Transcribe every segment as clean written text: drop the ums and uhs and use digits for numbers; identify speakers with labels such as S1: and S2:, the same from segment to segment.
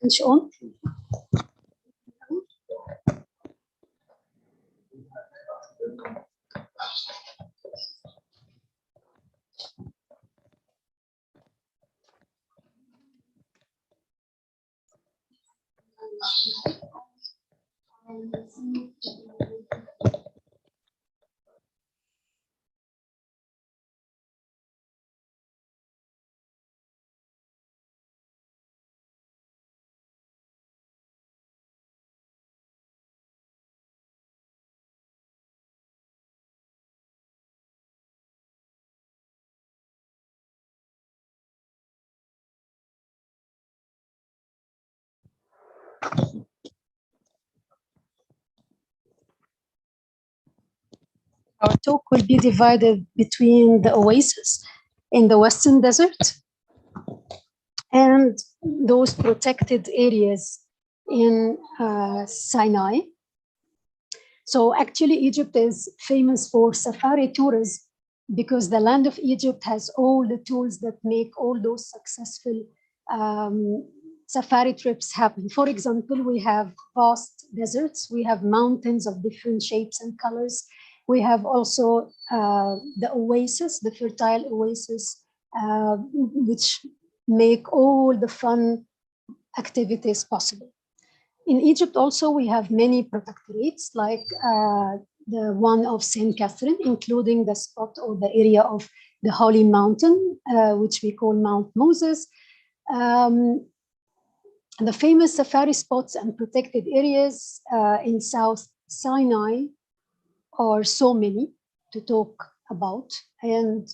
S1: Switch on. Our talk will be divided between the oasis in the Western Desert and those protected areas in Sinai. So actually, Egypt is famous for safari tourism because the land of Egypt has all the tools that make all those successful safari trips happen. For example, we have vast deserts, we have mountains of different shapes and colors. We have also the oasis, the fertile oasis, which make all the fun activities possible. In Egypt also, we have many protectorates, like the one of St. Catherine, including the spot or the area of the Holy Mountain, which we call Mount Moses. The famous safari spots and protected areas in South Sinai are so many to talk about. And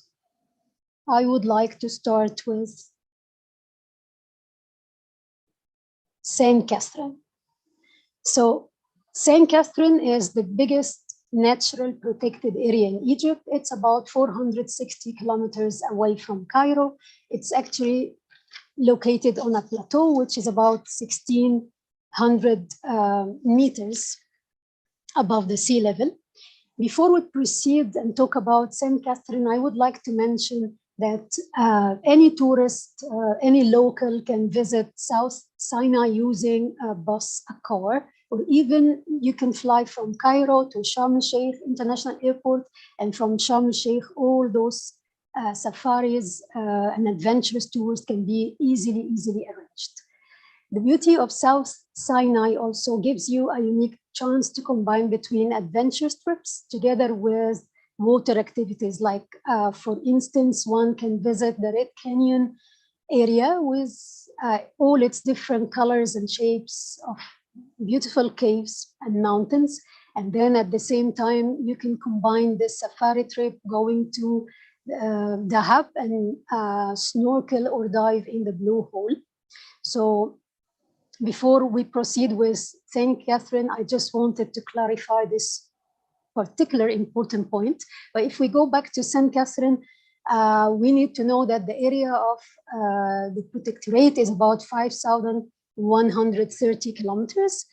S1: I would like to start with St. Catherine. So St. Catherine is the biggest natural protected area in Egypt. It's about 460 kilometers away from Cairo. It's actually located on a plateau, which is about 1,600 meters above the sea level. Before we proceed and talk about St. Catherine, I would like to mention that any tourist, any local can visit South Sinai using a bus, a car, or even you can fly from Cairo to Sharm el-Sheikh International Airport, and from Sharm el-Sheikh, all those safaris and adventurous tours can be easily arranged. The beauty of South Sinai also gives you a unique chance to combine between adventurous trips together with water activities. Like, for instance, one can visit the Red Canyon area with all its different colors and shapes of beautiful caves and mountains. And then at the same time, you can combine this safari trip going to Dahab and snorkel or dive in the Blue Hole. So before we proceed with St. Catherine, I just wanted to clarify this particular important point. But if we go back to St. Catherine, we need to know that the area of the protectorate is about 5,130 kilometers.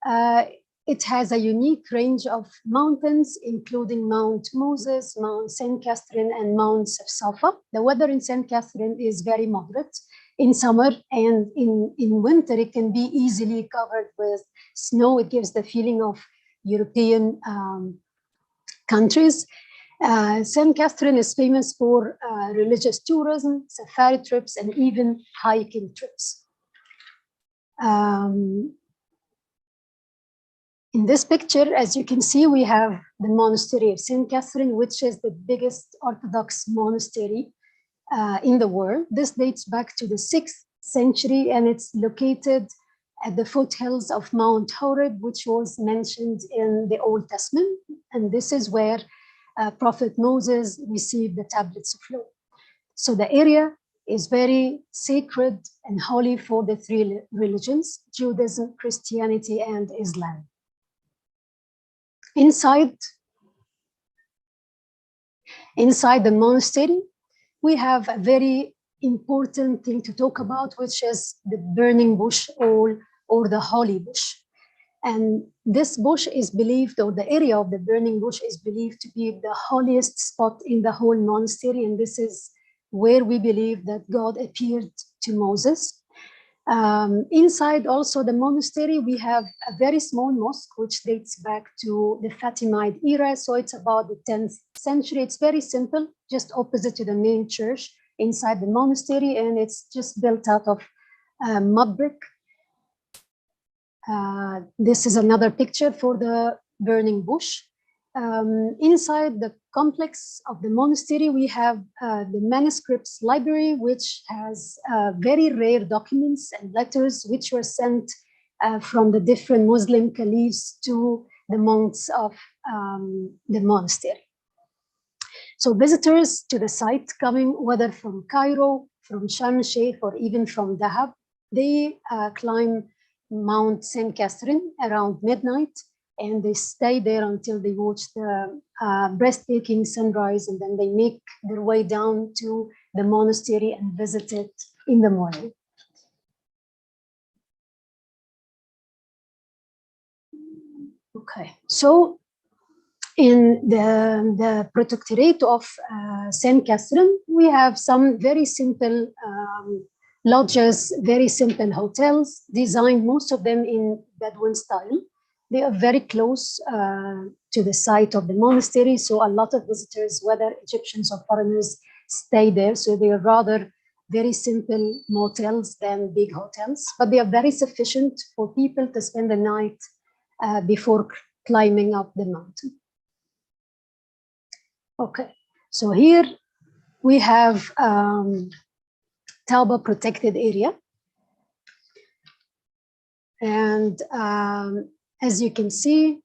S1: It has a unique range of mountains, including Mount Moses, Mount St. Catherine, and Mount Safa. The weather in St. Catherine is very moderate in summer, and in winter it can be easily covered with snow. It gives the feeling of European countries. St. Catherine is famous for religious tourism, safari trips, and even hiking trips. In this picture, as you can see, we have the monastery of St. Catherine, which is the biggest Orthodox monastery in the world. This dates back to the 6th century, and it's located at the foothills of Mount Horeb, which was mentioned in the Old Testament. And this is where Prophet Moses received the tablets of law. So the area is very sacred and holy for the three religions, Judaism, Christianity, and Islam. Inside the monastery, we have a very important thing to talk about, which is the burning bush or the holy bush. And this bush is believed, or the area of the burning bush is believed to be the holiest spot in the whole monastery. And this is where we believe that God appeared to Moses. Inside also the monastery, we have a very small mosque, which dates back to the Fatimid era. So it's about the 10th century. It's very simple, just opposite to the main church inside the monastery. And it's just built out of mud brick. This is another picture for the burning bush. Inside the complex of the monastery, we have the manuscripts library, which has very rare documents and letters which were sent from the different Muslim caliphs to the monks of the monastery. So visitors to the site coming whether from Cairo, from Sharm el-Sheikh, or even from Dahab, they climb Mount St. Catherine around midnight, and they stay there until they watch the breathtaking sunrise, and then they make their way down to the monastery and visit it in the morning. Okay, so in the protectorate of St. Catherine, we have some very simple lodges, very simple hotels, designed most of them in Bedouin style. They are very close to the site of the monastery, so a lot of visitors, whether Egyptians or foreigners, stay there. So they are rather very simple motels than big hotels, but they are very sufficient for people to spend the night before climbing up the mountain. Okay, so here we have Taba protected area. And as you can see,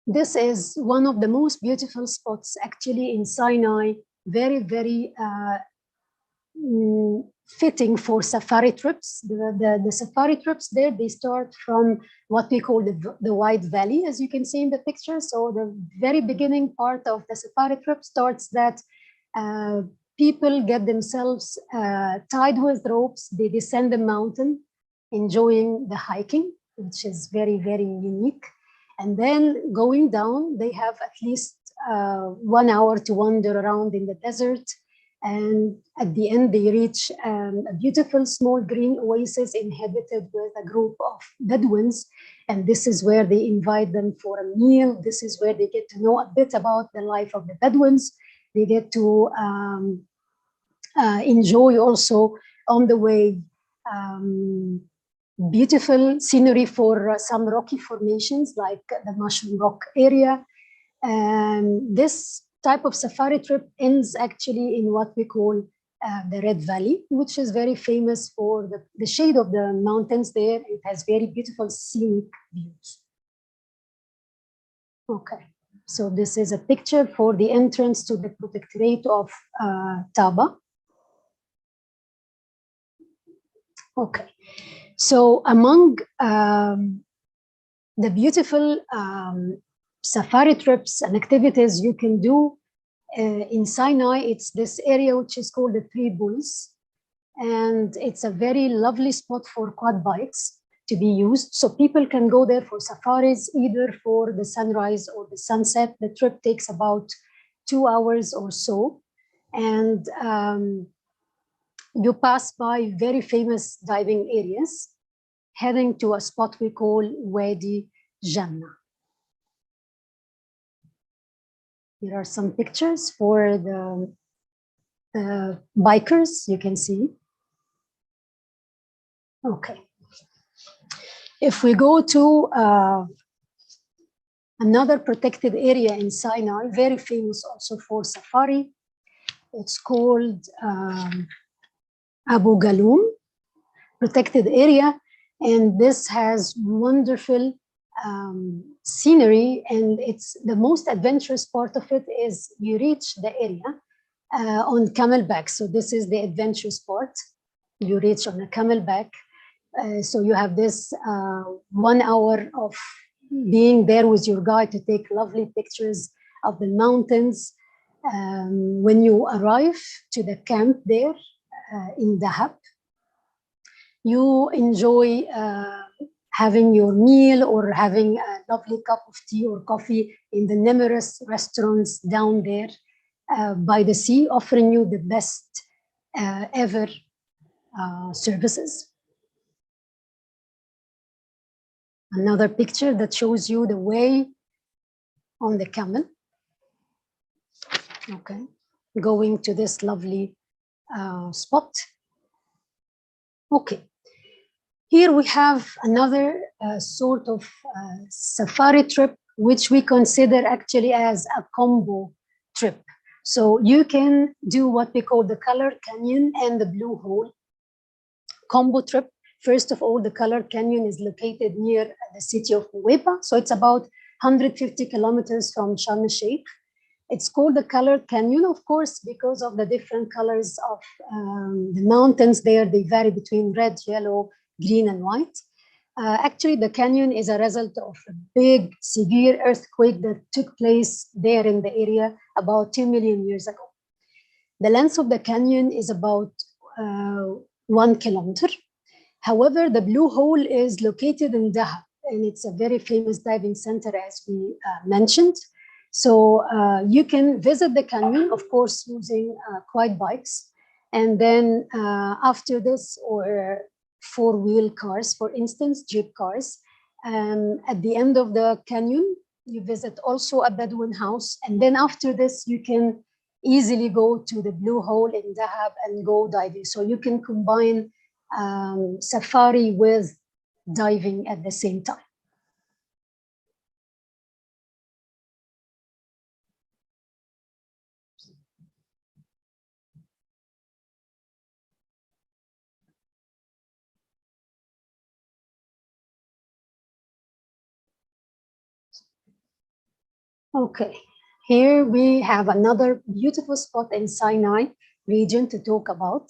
S1: this is one of the most beautiful spots actually in Sinai, very, very fitting for safari trips. The safari trips there, they start from what we call the White Valley, as you can see in the picture. So the very beginning part of the safari trip starts that people get themselves tied with ropes, they descend the mountain, enjoying the hiking, which is very, very unique. And then going down, they have at least 1 hour to wander around in the desert. And at the end, they reach a beautiful small green oasis inhabited with a group of Bedouins. And this is where they invite them for a meal. This is where they get to know a bit about the life of the Bedouins. They get to enjoy also on the way beautiful scenery for some rocky formations like the Mushroom Rock area. And this type of safari trip ends actually in what we call the Red Valley, which is very famous for the shade of the mountains there. It has very beautiful scenic views. Okay, so this is a picture for the entrance to the protectorate of Taba. Okay, so among the beautiful safari trips and activities you can do in Sinai, it's this area which is called the Three Bulls. And it's a very lovely spot for quad bikes to be used. So people can go there for safaris, either for the sunrise or the sunset. The trip takes about 2 hours or so. And you pass by very famous diving areas, heading to a spot we call Wadi Jannah. Here are some pictures for the bikers, you can see. Okay. If we go to another protected area in Sinai, very famous also for safari, it's called Abu Ghalun protected area. And this has wonderful scenery, and it's the most adventurous part of it is you reach the area on camelback. So this is the adventurous part. You reach on a camelback. So you have this 1 hour of being there with your guide to take lovely pictures of the mountains. When you arrive to the camp there in Dahab, you enjoy having your meal or having a lovely cup of tea or coffee in the numerous restaurants down there by the sea, offering you the best ever services. Another picture that shows you the way on the camel. Okay, going to this lovely spot. Okay, here we have another sort of safari trip, which we consider actually as a combo trip. So you can do what we call the Color Canyon and the Blue Hole combo trip. First of all, the Color Canyon is located near the city of Nuweiba. So it's about 150 kilometers from Sharm el-Sheikh. It's called the Color Canyon, of course, because of the different colors of the mountains there. They vary between red, yellow, green, and white. Actually, the canyon is a result of a big, severe earthquake that took place there in the area about 2 million years ago. The length of the canyon is about 1 kilometer. However, the Blue Hole is located in Dakhla, and it's a very famous diving center, as we mentioned. So you can visit the canyon, of course, using quad bikes. And then after this, or four-wheel cars, for instance, jeep cars. At the end of the canyon, you visit also a Bedouin house. And then after this, you can easily go to the Blue Hole in Dahab and go diving. So you can combine safari with diving at the same time. Okay, here we have another beautiful spot in Sinai region to talk about.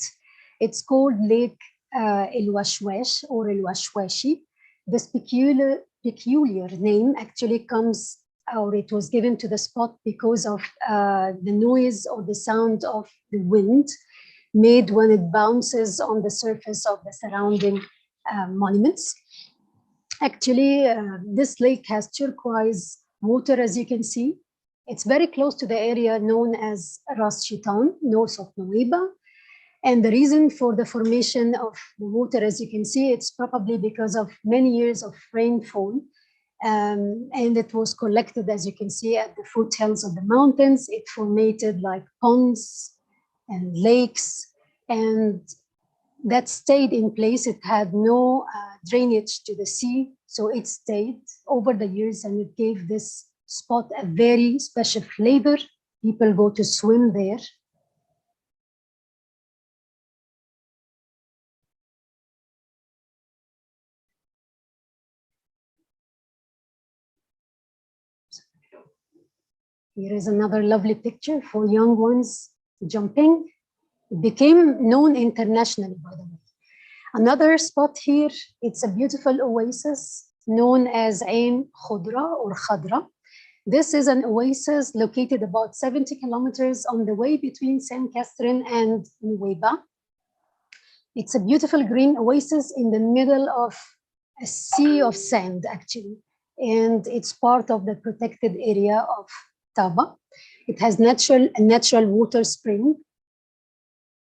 S1: It's called Lake El-Washwash or El-Washwashi. This peculiar name actually comes, or it was given to the spot because of the noise or the sound of the wind made when it bounces on the surface of the surrounding monuments. Actually, this lake has turquoise water, as you can see. It's very close to the area known as Ras Shaitan, north of Nuweiba. And the reason for the formation of the water, as you can see, it's probably because of many years of rainfall. And it was collected, as you can see, at the foothills of the mountains. It formated like ponds and lakes, and that stayed in place. It had no drainage to the sea, so it stayed over the years, and it gave this spot a very special flavor. People go to swim there. Here is another lovely picture for young ones jumping. It became known internationally, by the way. Another spot here, it's a beautiful oasis known as Ain Khudra or Khadra. This is an oasis located about 70 kilometers on the way between Saint Catherine and Nuweiba. It's a beautiful green oasis in the middle of a sea of sand, actually. And it's part of the protected area of Taba. It has a natural water spring,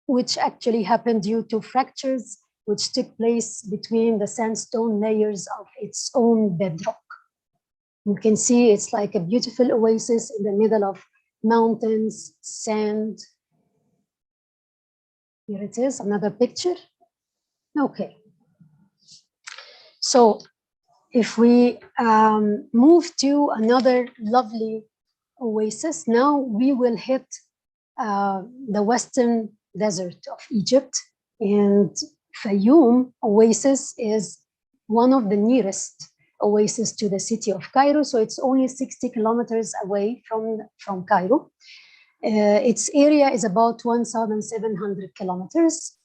S1: which actually happened due to fractures which took place between the sandstone layers of its own bedrock. You can see it's like a beautiful oasis in the middle of mountains, sand. Here it is, another picture. Okay. So if we move to another lovely oasis, now we will hit the western desert of Egypt, and Fayoum oasis is one of the nearest oasis to the city of Cairo, so it's only 60 kilometers away from Cairo. Its area is about 1,700 kilometers.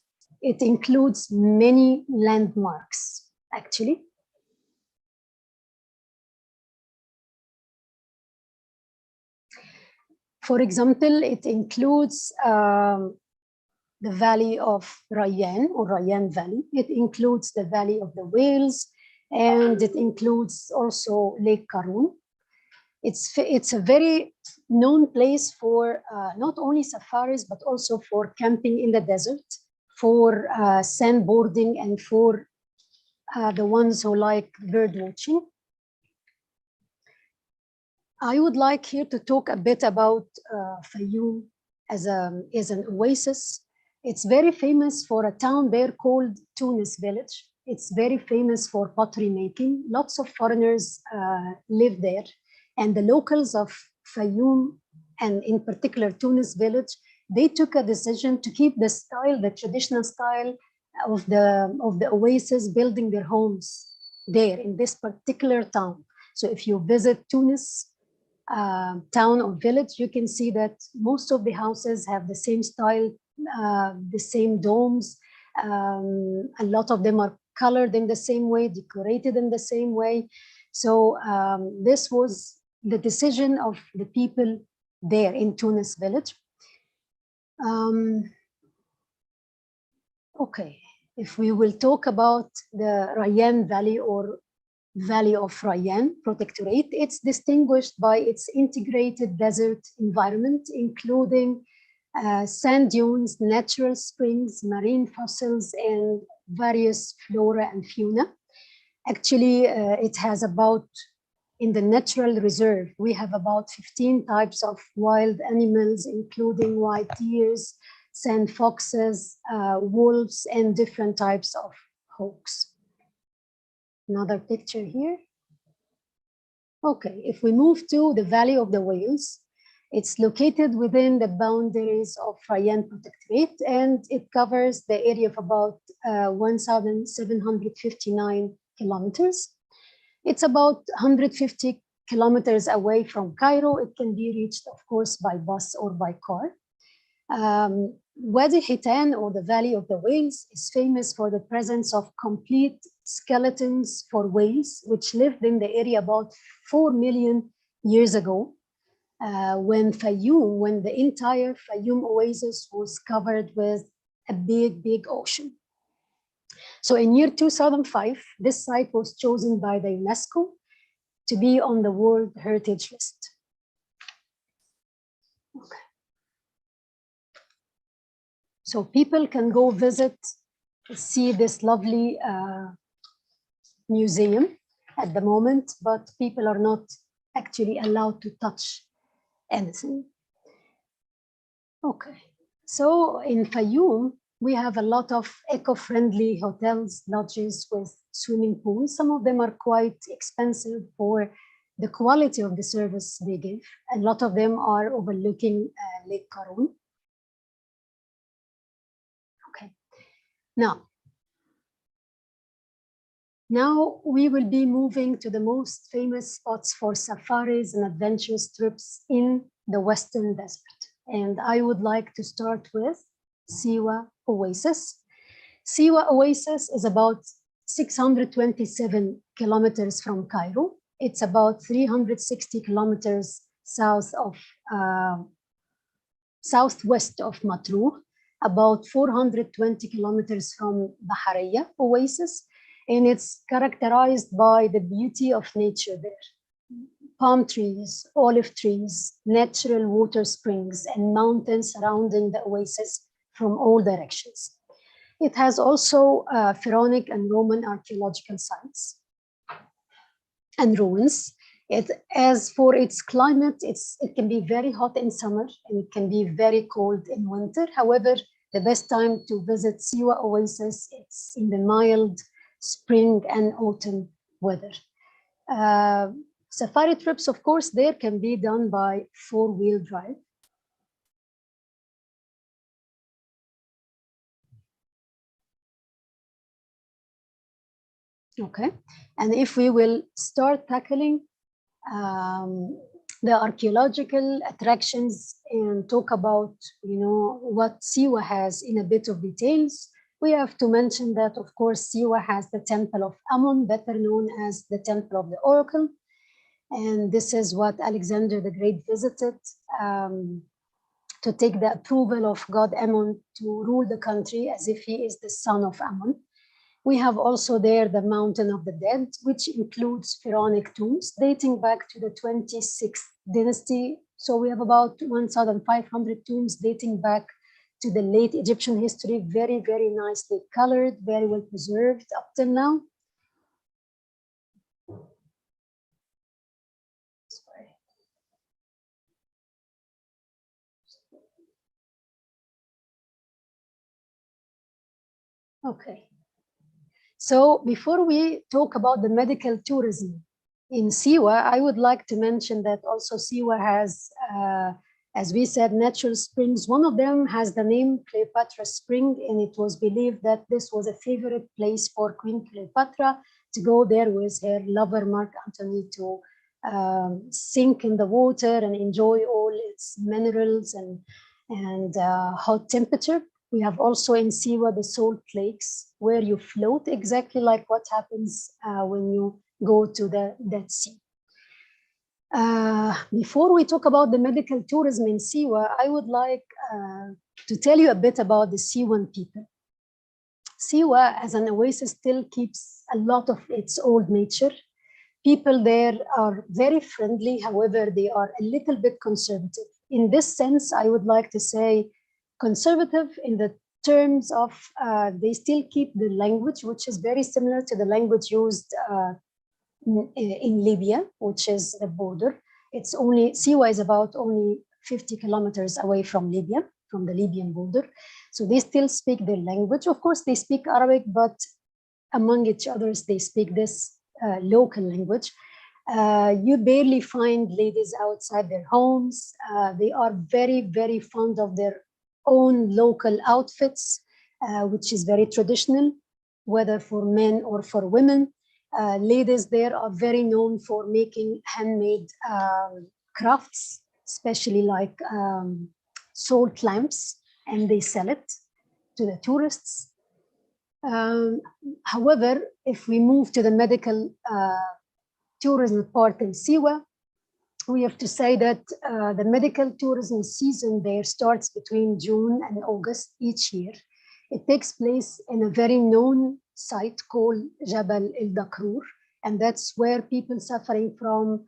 S1: It includes many landmarks, actually. For example, it includes the valley of Rayyan or Rayyan Valley. It includes the valley of the whales, and it includes also Lake Ghalun. It's a very known place for not only safaris, but also for camping in the desert, for sandboarding, and for the ones who like bird watching. I would like here to talk a bit about Fayoum as an oasis. It's very famous for a town there called Tunis Village. It's very famous for pottery making. Lots of foreigners live there. And the locals of Fayoum, and in particular Tunis Village, they took a decision to keep the style, the traditional style of the oasis, building their homes there in this particular town. So if you visit Tunis town or village, you can see that most of the houses have the same style, the same domes. A lot of them are colored in the same way, decorated in the same way. So this was the decision of the people there in Tunis village. Okay, if we will talk about the Rayyan Valley or Valley of Rayyan Protectorate, it's distinguished by its integrated desert environment, including sand dunes, natural springs, marine fossils, and various flora and fauna. Actually, it has about, in the natural reserve, we have about 15 types of wild animals, including white deers, sand foxes, wolves, and different types of hawks. Another picture here. Okay, if we move to the Valley of the Whales, it's located within the boundaries of Rayyan Protectorate, and it covers the area of about 1,759 kilometers. It's about 150 kilometers away from Cairo. It can be reached, of course, by bus or by car. Wadi Hitan, or the Valley of the Whales, is famous for the presence of complete skeletons for whales, which lived in the area about 4 million years ago, when the entire Fayoum oasis was covered with a big ocean. So in year 2005, this site was chosen by the UNESCO to be on the World Heritage List. Okay. So people can go visit, see this lovely museum at the moment, but people are not actually allowed to touch anything. Okay, so in Fayoum, we have a lot of eco-friendly hotels, lodges with swimming pools. Some of them are quite expensive for the quality of the service they give. A lot of them are overlooking Lake Ghalun. Okay, now we will be moving to the most famous spots for safaris and adventurous trips in the Western Desert. And I would like to start with Siwa Oasis. Siwa Oasis is about 627 kilometers from Cairo. It's about 360 kilometers southwest of Matruh, about 420 kilometers from Bahariya Oasis. And it's characterized by the beauty of nature there. Palm trees, olive trees, natural water springs, and mountains surrounding the oasis from all directions. It has also pharaonic and Roman archaeological sites and ruins. As for its climate, it can be very hot in summer and it can be very cold in winter. However, the best time to visit Siwa Oasis, it's in the mild spring and autumn weather. Safari trips, of course, there can be done by four-wheel drive. Okay, and if we will start tackling the archaeological attractions and talk about, what Siwa has in a bit of details, we have to mention that, of course, Siwa has the Temple of Ammon, better known as the Temple of the Oracle. And this is what Alexander the Great visited to take the approval of God Ammon to rule the country as if he is the son of Ammon. We have also there the Mountain of the Dead, which includes pharaonic tombs dating back to the 26th dynasty. So we have about 1,500 tombs dating back to the late Egyptian history, very, very nicely colored, very well preserved up till now. Sorry. Okay. So before we talk about the medical tourism in Siwa, I would like to mention that also Siwa has, as we said, natural springs. One of them has the name Cleopatra Spring, and it was believed that this was a favorite place for Queen Cleopatra to go there with her lover Mark Antony to sink in the water and enjoy all its minerals and hot temperature. We have also in Siwa the salt lakes, where you float exactly like what happens when you go to the Dead Sea. Before we talk about the medical tourism in Siwa, I would like to tell you a bit about the Siwan people. Siwa as an oasis still keeps a lot of its old nature. People there are very friendly, however, they are a little bit conservative. In this sense, I would like to say conservative in the terms of they still keep the language, which is very similar to the language used in Libya, which is the border. It's only, Siwa is about only 50 kilometers away from Libya, from the Libyan border. So they still speak their language. Of course, they speak Arabic, but among each others, they speak this local language. You barely find ladies outside their homes. They are very, very fond of their own local outfits, which is very traditional, whether for men or for women. Ladies there are very known for making handmade crafts, especially like salt lamps, and they sell it to the tourists. However, if we move to the medical tourism part in Siwa, we have to say that the medical tourism season there starts between June and August each year. It takes place in a very known site called Jabal el-Dakrur, and that's where people suffering from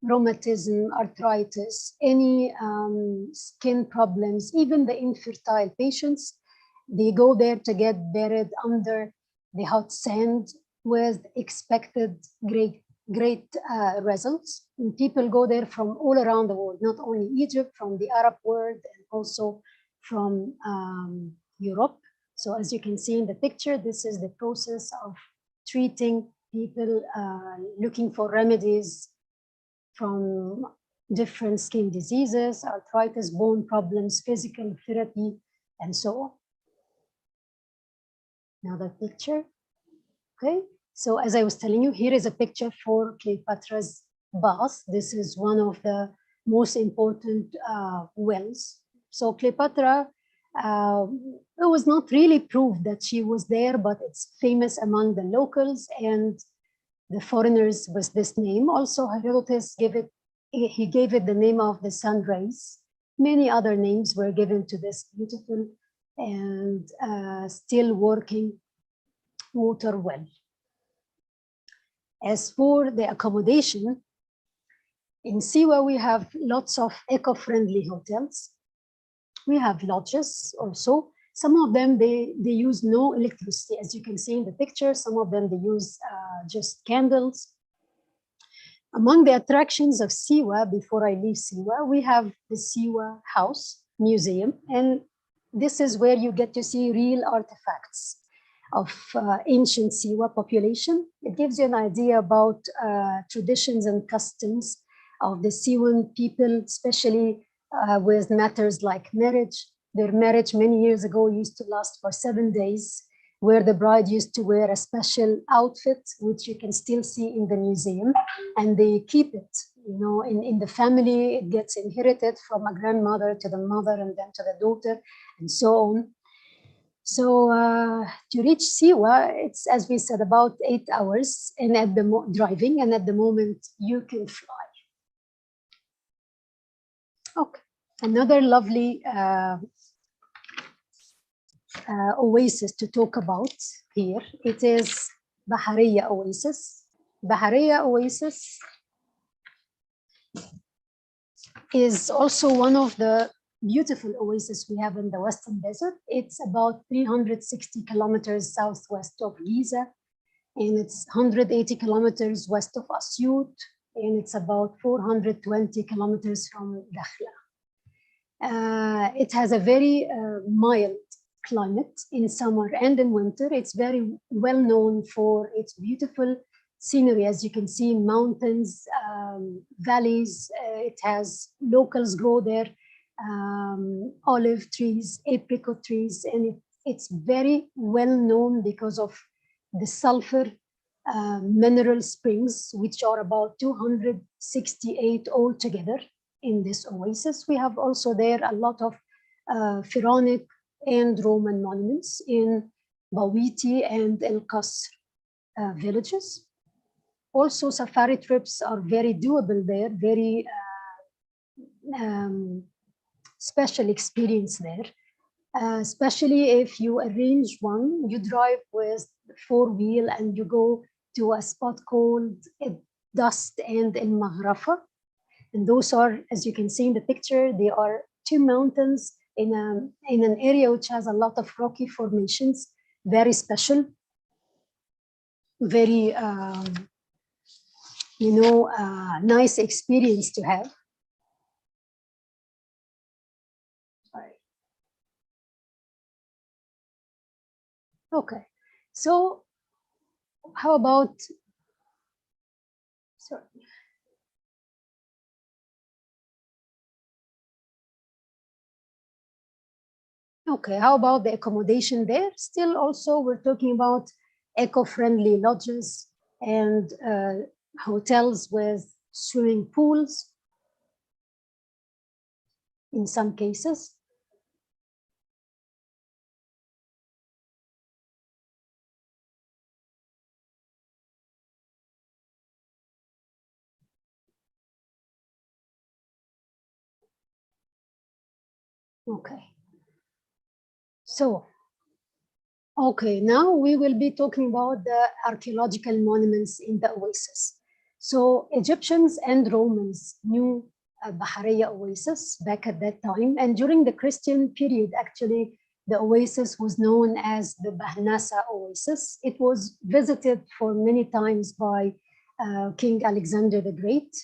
S1: rheumatism, arthritis, any skin problems, even the infertile patients, they go there to get buried under the hot sand with expected great results. And people go there from all around the world, not only Egypt, from the Arab world, and also from Europe. So as you can see in the picture, this is the process of treating people looking for remedies from different skin diseases, arthritis, bone problems, physical therapy, and so on. Another picture, okay? So as I was telling you, here is a picture for Cleopatra's bath. This is one of the most important wells. So Cleopatra, it was not really proved that she was there, but it's famous among the locals and the foreigners with this name. Also, Herodotus gave it the name of the sun rays. Many other names were given to this beautiful and still working water well. As for the accommodation, in Siwa, we have lots of eco-friendly hotels. We have lodges also. Some of them, they use no electricity, as you can see in the picture. Some of them, they use just candles. Among the attractions of Siwa, before I leave Siwa, we have the Siwa House Museum. And this is where you get to see real artifacts of ancient Siwa population. It gives you an idea about traditions and customs of the Siwan people, especially with matters like marriage. Their marriage many years ago used to last for 7 days, where the bride used to wear a special outfit, which you can still see in the museum, and they keep it. You know, in the family, it gets inherited from a grandmother to the mother and then to the daughter, and so on. So to reach Siwa, it's, as we said, about 8 hours and at the driving, and at the moment you can fly. Okay, another lovely oasis to talk about here. It is Bahariya oasis. Bahariya oasis is also one of the beautiful oases we have in the Western Desert. It's about 360 kilometers southwest of Giza, and it's 180 kilometers west of Asyut, and it's about 420 kilometers from Dakhla. It has a very mild climate in summer and in winter. It's very well known for its beautiful scenery, as you can see, mountains, valleys. It has locals grow there, olive trees, apricot trees, and it's very well known because of the sulfur mineral springs, which are about 268 altogether in this oasis. We have also there a lot of Pharaonic and Roman monuments in Bawiti and El Qasr villages. Also, safari trips are very doable there, very special experience there, especially if you arrange one, you drive with 4-wheel and you go to a spot called Dust and El Maghrafa. And those are, as you can see in the picture, they are two mountains in an area which has a lot of rocky formations, very special, very, nice experience to have. Sorry. Okay, so how about, sorry. Okay, how about the accommodation there? Still also, we're talking about eco-friendly lodges and hotels with swimming pools in some cases. Okay. So, okay, now we will be talking about the archaeological monuments in the oasis. So Egyptians and Romans knew Bahariya oasis back at that time. And during the Christian period, actually, the oasis was known as the Bahnasa oasis. It was visited for many times by King Alexander the Great.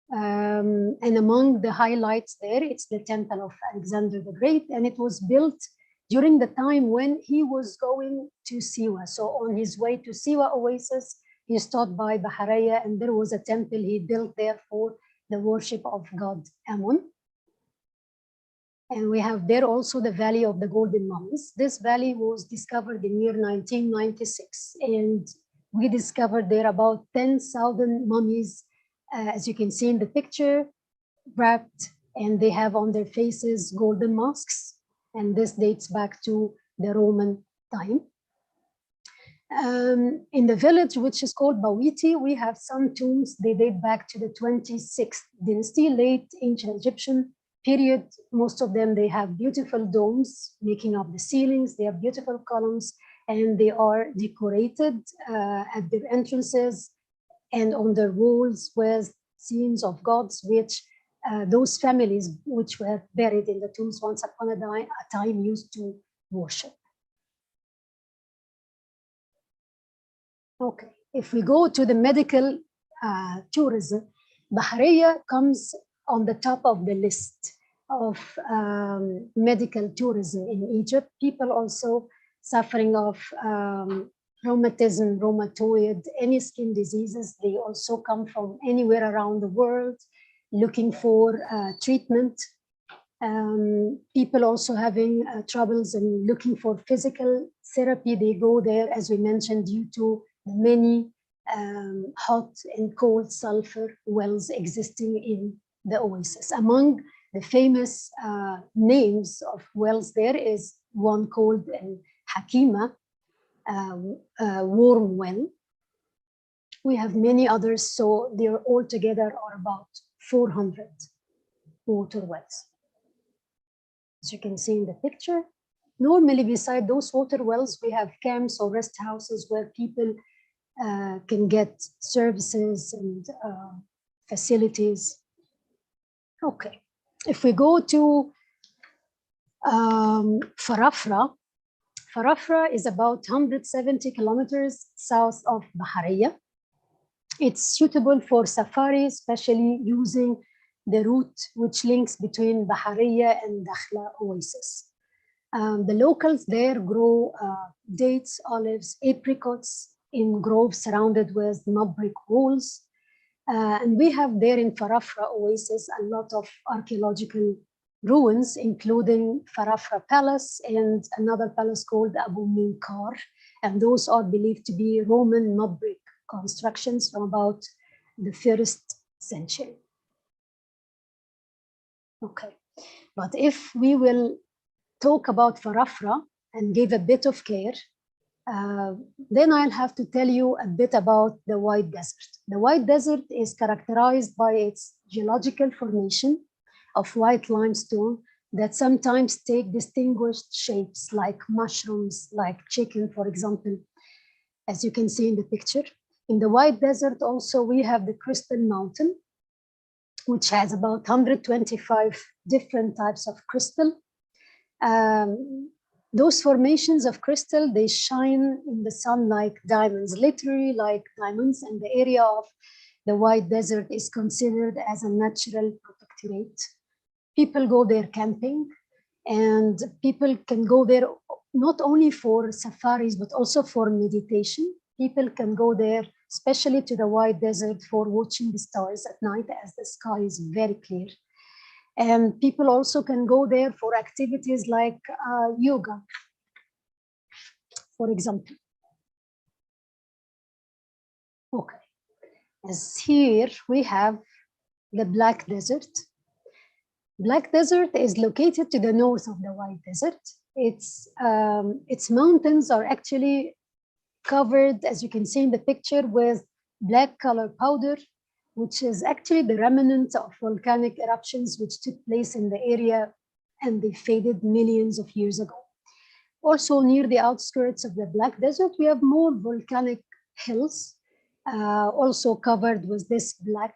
S1: And among the highlights there, it's the Temple of Alexander the Great, and it was built during the time when he was going to Siwa. So on his way to Siwa oasis, he stopped by Bahariya, and there was a temple he built there for the worship of God Amun. And we have there also the Valley of the Golden Mummies. This valley was discovered in year 1996, and we discovered there about 10,000 mummies, as you can see in the picture, wrapped, and they have on their faces golden masks. And this dates back to the Roman time. In the village, which is called Bawiti, we have some tombs. They date back to the 26th dynasty, late ancient Egyptian period. Most of them, they have beautiful domes making up the ceilings. They have beautiful columns, and they are decorated at their entrances and on their walls with scenes of gods, which those families which were buried in the tombs once upon a time used to worship. Okay, if we go to the medical tourism, Bahariya comes on the top of the list of medical tourism in Egypt. People also suffering of rheumatism, rheumatoid, any skin diseases, they also come from anywhere around the world looking for treatment. People also having troubles and looking for physical therapy, they go there, as we mentioned, due to the many hot and cold sulfur wells existing in the oasis. Among the famous names of wells there is one called Hakima, warm well. We have many others, so they're all together are about 400 water wells. As you can see in the picture, Normally, beside those water wells, we have camps or rest houses where people can get services and facilities. Okay, if we go to Farafra, Farafra is about 170 kilometers south of Bahariya. It's suitable for safari, especially using the route which links between Bahariya and Dakhla oasis. The locals there grow dates, olives, apricots in groves surrounded with mud brick walls. And we have there in Farafra oasis a lot of archaeological ruins, including Farafra Palace and another palace called Abu Minkar. And those are believed to be Roman mud brick constructions from about the 1st century. Okay, but if we will talk about Farafra and give a bit of care, then I'll have to tell you a bit about the White Desert. The White Desert is characterized by its geological formation of white limestone that sometimes take distinguished shapes like mushrooms, like chicken, for example, as you can see in the picture. In the White Desert also, we have the Crystal Mountain, which has about 125 different types of crystal. Those formations of crystal, they shine in the sun like diamonds, literally like diamonds, and the area of the White Desert is considered as a natural protectorate. People go there camping, and people can go there not only for safaris, but also for meditation. People can go there, especially to the White Desert, for watching the stars at night as the sky is very clear. And people also can go there for activities like yoga, for example. Okay, as here we have the Black Desert. Black Desert is located to the north of the White Desert. Its mountains are actually covered, as you can see in the picture, with black color powder, which is actually the remnant of volcanic eruptions which took place in the area, and they faded millions of years ago. Also near the outskirts of the Black Desert, we have more volcanic hills, also covered with this black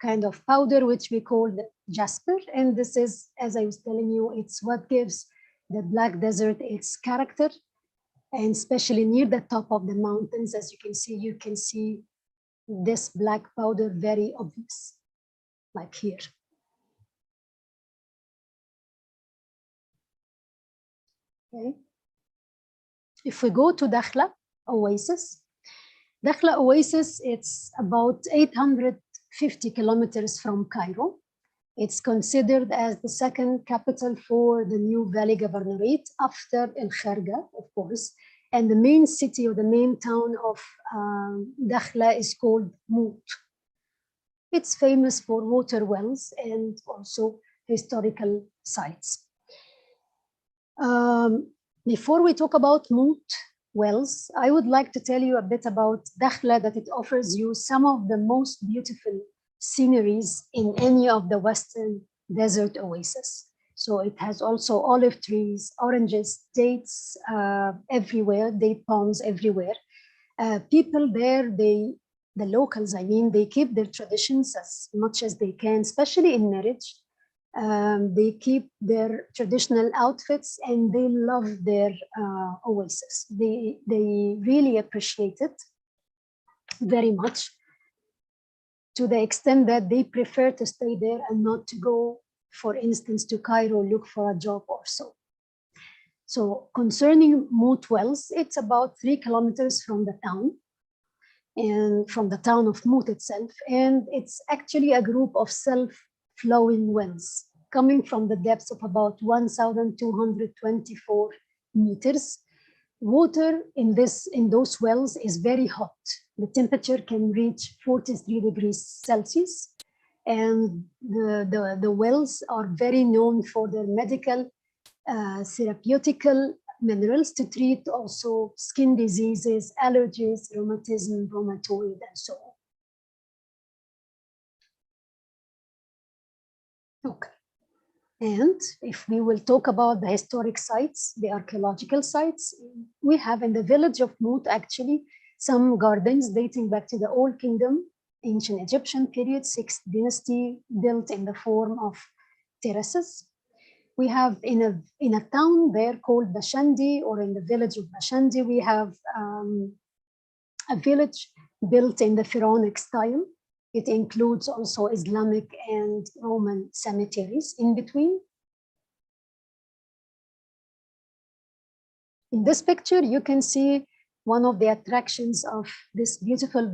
S1: kind of powder, which we call the jasper. And this is, as I was telling you, it's what gives the Black Desert its character. And especially near the top of the mountains, as you can see this black powder very obvious, like here. Okay. If we go to Dakhla oasis, it's about 850 kilometers from Cairo. It's considered as the second capital for the new Valley Governorate after Kharga, of course. And the main city or the main town of Dakhla is called Mout. It's famous for water wells and also historical sites. Before we talk about Mout wells, I would like to tell you a bit about Dakhla, that it offers you some of the most beautiful sceneries in any of the Western desert oases. So it has also olive trees, oranges, dates everywhere, date palms everywhere. People there, the locals, I mean, they keep their traditions as much as they can, especially in marriage. They keep their traditional outfits and they love their oasis. They really appreciate it very much, to the extent that they prefer to stay there and not to go, for instance, to Cairo, look for a job or so. So concerning Mout wells, it's about 3 kilometers from the town, and from the town of Mout itself. And it's actually a group of self-flowing wells coming from the depths of about 1,224 meters. Water in those wells is very hot. The temperature can reach 43 degrees Celsius. And the wells are very known for their medical, therapeutical minerals to treat also skin diseases, allergies, rheumatism, rheumatoid, and so on. Okay. And if we will talk about the historic sites, the archaeological sites, we have in the village of Mut actually some gardens dating back to the Old Kingdom, ancient Egyptian period, 6th dynasty, built in the form of terraces. We have in a town there called Bashandi, or in the village of Bashandi, we have a village built in the pharaonic style. It includes also Islamic and Roman cemeteries in between. In this picture, you can see one of the attractions of this beautiful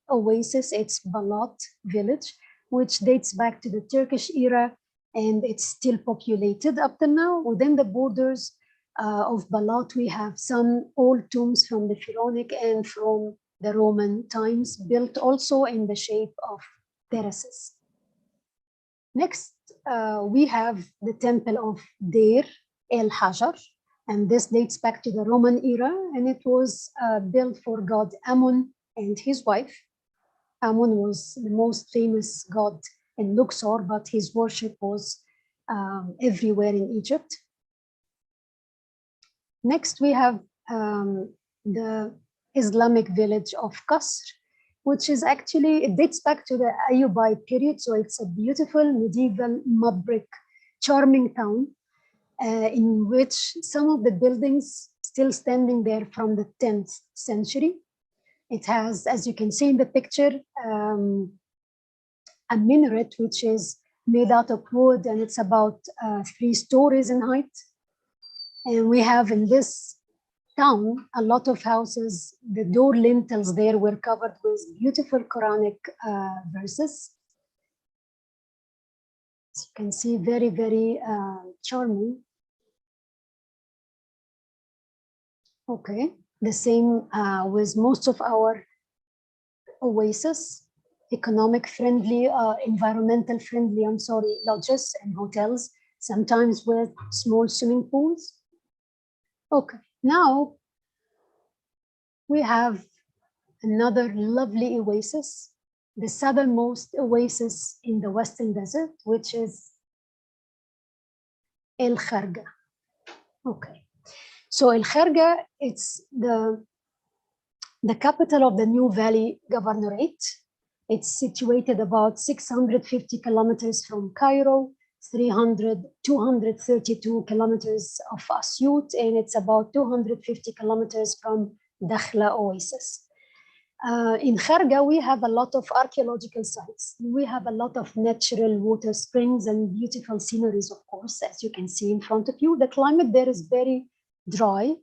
S1: oasis. It's Balat village, which dates back to the Turkish era, and it's still populated up to now. Within the borders of Balat, we have some old tombs from the Pharaonic and from the Roman times, built also in the shape of terraces. Next, we have the temple of Deir el-Hajar, and this dates back to the Roman era, and it was built for god Amun and his wife. Amun was the most famous god in Luxor, but his worship was everywhere in Egypt. Next, we have the Islamic village of Qasr, which is actually, it dates back to the Ayyubite period. So it's a beautiful medieval mud brick, charming town in which some of the buildings still standing there from the 10th century. It has, as you can see in the picture, a minaret, which is made out of wood, and it's about 3 stories in height. And we have in this town a lot of houses. The door lintels there were covered with beautiful Quranic verses. As you can see, very, very charming. Okay, the same with most of our oasis, economic friendly, environmental friendly, lodges and hotels, sometimes with small swimming pools. Okay, now we have another lovely oasis, the southernmost oasis in the Western Desert, which is El Kharga. Okay, so El Kharga, it's the capital of the New Valley Governorate. It's situated about 650 kilometers from Cairo, 232 kilometers of Asyut, and it's about 250 kilometers from Dakhla oasis. In Kharga, we have a lot of archaeological sites. We have a lot of natural water springs and beautiful sceneries, of course, as you can see in front of you. The climate there is very dry.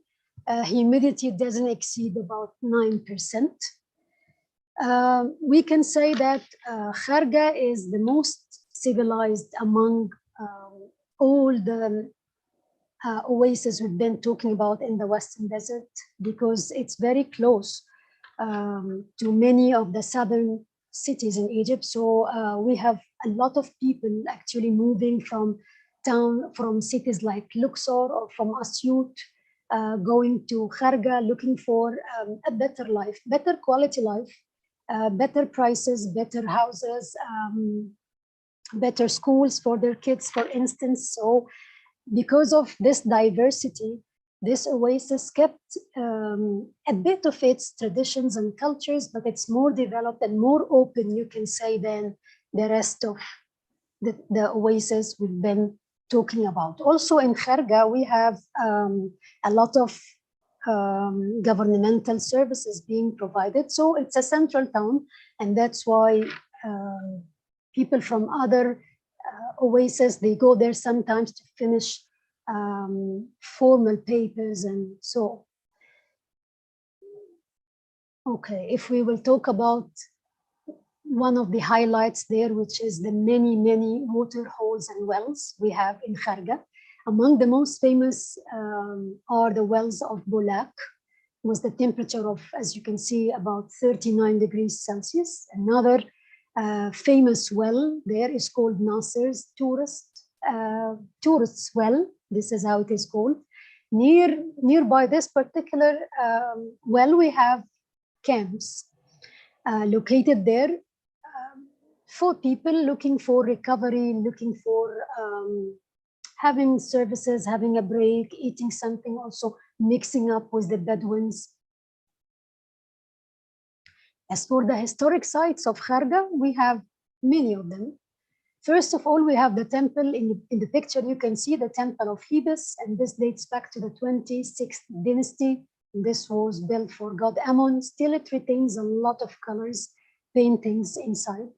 S1: Humidity doesn't exceed about 9%. We can say that Kharga is the most civilized among all the oases we've been talking about in the Western Desert, because it's very close to many of the southern cities in Egypt. So we have a lot of people actually moving from cities like Luxor or from Asyut, going to Kharga, looking for a better life, better quality life, better prices, better houses, better schools for their kids, for instance. So because of this diversity, this oasis kept a bit of its traditions and cultures, but it's more developed and more open, you can say, than the rest of the oasis we've been talking about. Also in Kharga, we have a lot of governmental services being provided. So it's a central town, and that's why people from other oases, they go there sometimes to finish formal papers and so. Okay, if we will talk about one of the highlights there, which is the many, many water holes and wells we have in Kharga. Among the most famous are the wells of Bulak, with the temperature of, as you can see, about 39 degrees Celsius. Another famous well there is called Nasser's tourist's well. This is how it is called. Nearby this particular well, we have camps located there for people looking for recovery, looking for having services, having a break, eating something, also mixing up with the Bedouins. As for the historic sites of Kharga, we have many of them. First of all, we have the temple. In the picture, you can see the temple of Hebes, and this dates back to the 26th dynasty. This was built for god Ammon. Still, it retains a lot of colors, paintings inside.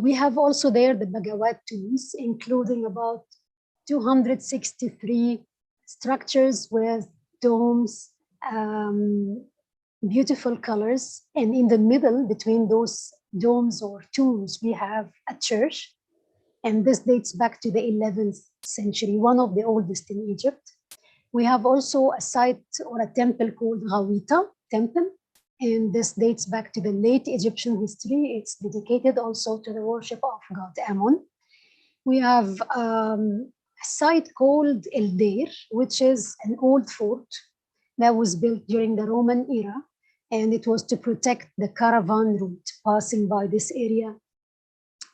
S1: We have also there the Bagawat tombs, including about 263 structures with domes, beautiful colors. And in the middle, between those domes or tombs, we have a church. And this dates back to the 11th century, one of the oldest in Egypt. We have also a site or a temple called Ghawita Temple. And this dates back to the late Egyptian history. It's dedicated also to the worship of god Ammon. We have a site called El Deir, which is an old fort that was built during the Roman era. And it was to protect the caravan route passing by this area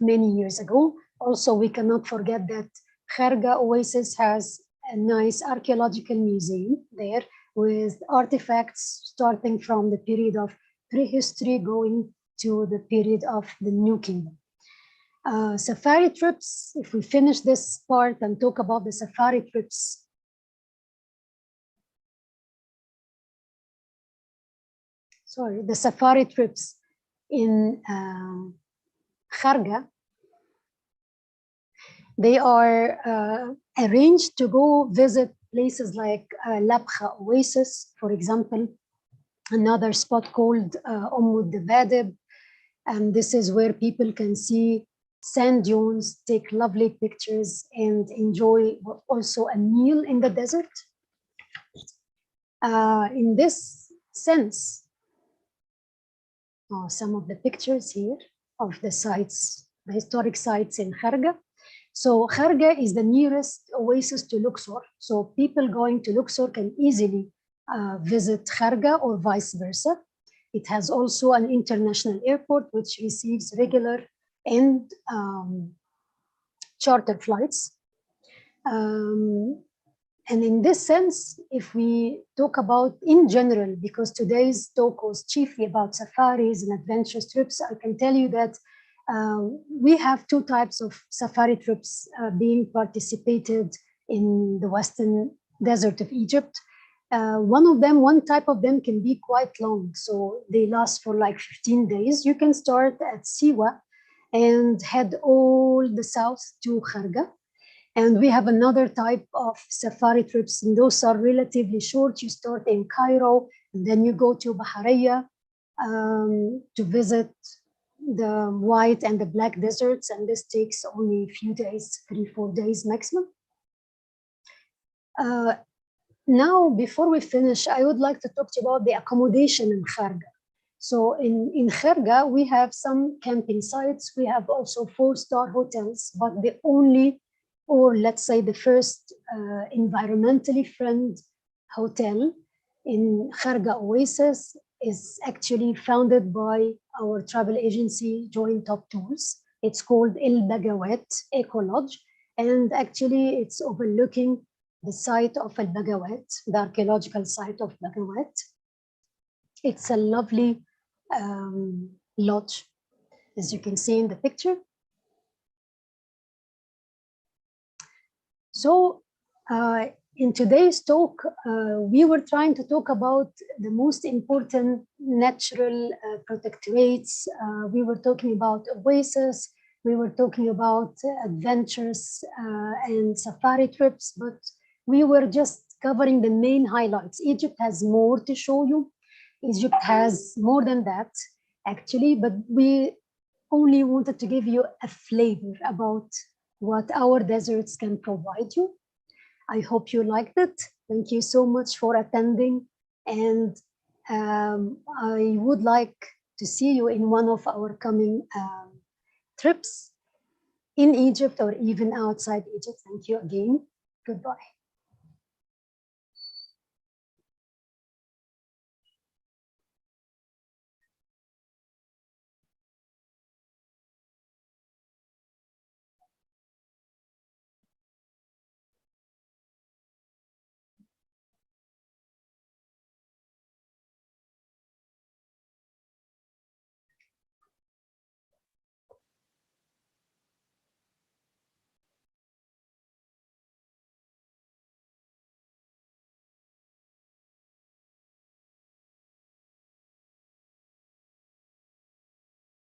S1: many years ago. Also, we cannot forget that Kharga Oasis has a nice archaeological museum there with artifacts starting from the period of prehistory going to the period of the New Kingdom. Safari trips, if we finish this part and talk about the safari trips. Sorry, the safari trips in Kharga, they are arranged to go visit places like Labkha Oasis, for example, another spot called Dabadib, and this is where people can see sand dunes, take lovely pictures, and enjoy also a meal in the desert. In this sense, some of the pictures here of the sites, the historic sites in Kharga. So Kharga is the nearest oasis to Luxor. So people going to Luxor can easily visit Kharga or vice versa. It has also an international airport which receives regular and charter flights. And in this sense, if we talk about in general, because today's talk was chiefly about safaris and adventure trips, I can tell you that we have two types of safari trips being participated in the Western desert of Egypt. One type of them can be quite long. So they last for like 15 days. You can start at Siwa and head all the south to Kharga. And we have another type of safari trips, and those are relatively short. You start in Cairo, and then you go to Bahariya to visit the white and the black deserts, and this takes only a few days, 3-4 days maximum. Now, before we finish, I would like to talk to you about the accommodation in Kharga. So in Kharga, we have some camping sites. We have also 4-star hotels, but the only, or let's say the first environmentally friendly hotel in Kharga Oasis is actually founded by our travel agency, Joint Top Tours. It's called El Bagawat Eco Lodge, and actually it's overlooking the site of El Bagawat, the archaeological site of Bagawat. It's a lovely lodge, as you can see in the picture. So in today's talk, we were trying to talk about the most important natural protectorates. We were talking about oasis. We were talking about adventures and safari trips, but we were just covering the main highlights. Egypt has more to show you. Egypt has more than that, actually, but we only wanted to give you a flavor about what our deserts can provide you. I hope you liked it. Thank you so much for attending. And I would like to see you in one of our coming trips in Egypt or even outside Egypt. Thank you again. Goodbye.